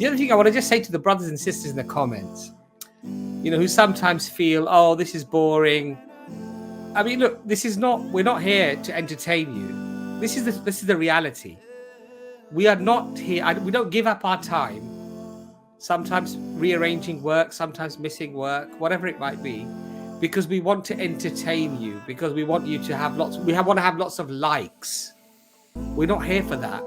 The other thing I want to just say to the brothers and sisters in the comments, who sometimes feel, oh, this is boring. I mean, look, we're not here to entertain you. This is the reality. We are not here. We don't give up our time, sometimes rearranging work, sometimes missing work, whatever it might be, because we want to entertain you, because we want you to have want to have lots of likes. We're not here for that.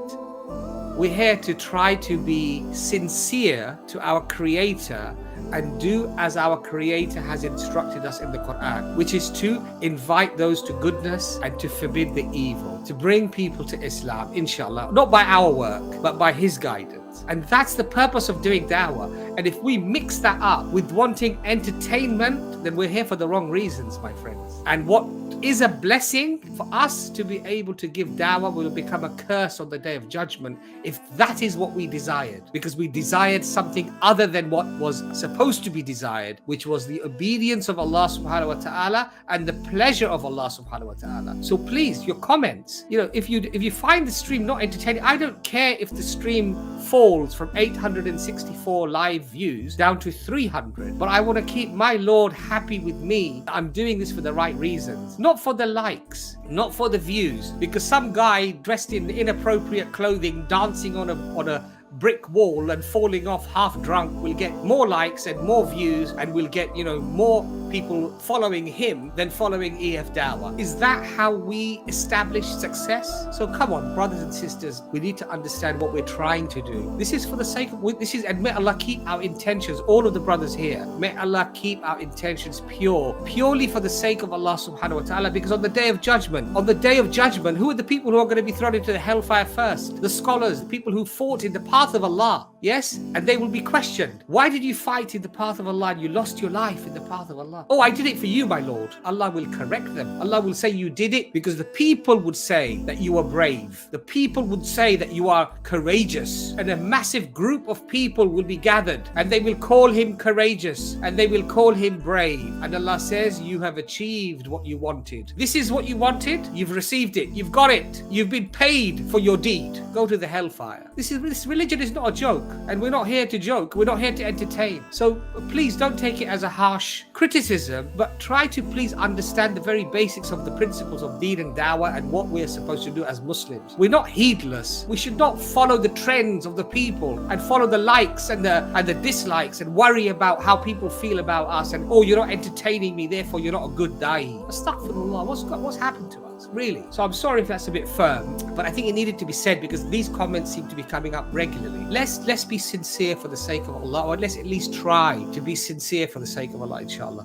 We're here to try to be sincere to our Creator and do as our Creator has instructed us in the Quran, which is to invite those to goodness and to forbid the evil, to bring people to Islam, inshallah, not by our work, but by His guidance. And that's the purpose of doing da'wah. And if we mix that up with wanting entertainment, then we're here for the wrong reasons, my friends. And what is a blessing for us to be able to give da'wah will become a curse on the Day of Judgment if that is what we desired, because we desired something other than what was supposed to be desired, which was the obedience of Allah subhanahu wa ta'ala and the pleasure of Allah subhanahu wa ta'ala. So please, your comments, if you find the stream not entertaining, I don't care if the stream falls from 864 live views down to 300, but I want to keep my Lord happy with me. I'm doing this for the right reasons, not for the likes, not for the views, because some guy dressed in inappropriate clothing dancing on a brick wall and falling off half drunk will get more likes and more views and will get more people following him than following EFDawah. Is that how we establish success? So come on, brothers and sisters, we need to understand what we're trying to do. This is for the sake of and may Allah keep our intentions, all of the brothers here, may Allah keep our intentions purely for the sake of Allah subhanahu wa ta'ala, because on the Day of Judgment, who are the people who are going to be thrown into the hellfire first? The scholars, the people who fought in the path of Allah, yes? And they will be questioned. Why did you fight in the path of Allah and you lost your life in the path of Allah? Oh, I did it for you, my Lord. Allah will correct them. Allah will say you did it because the people would say that you are brave. The people would say that you are courageous. And a massive group of people will be gathered and they will call him courageous and they will call him brave. And Allah says, you have achieved what you wanted. This is what you wanted. You've received it. You've got it. You've been paid for your deed. Go to the hellfire. This religion is not a joke, and we're not here to joke. We're not here to entertain. So please don't take it as a harsh criticism, but try to please understand the very basics of the principles of deen and da'wah and what we're supposed to do as Muslims. We're not heedless. We should not follow the trends of the people and follow the likes and the dislikes and worry about how people feel about us and, oh, you're not entertaining me, therefore you're not a good da'i. Astaghfirullah, what's happened to us, really? So I'm sorry if that's a bit firm, but I think it needed to be said because these comments seem to be coming up regularly. Let's be sincere for the sake of Allah, or let's at least try to be sincere for the sake of Allah, inshallah.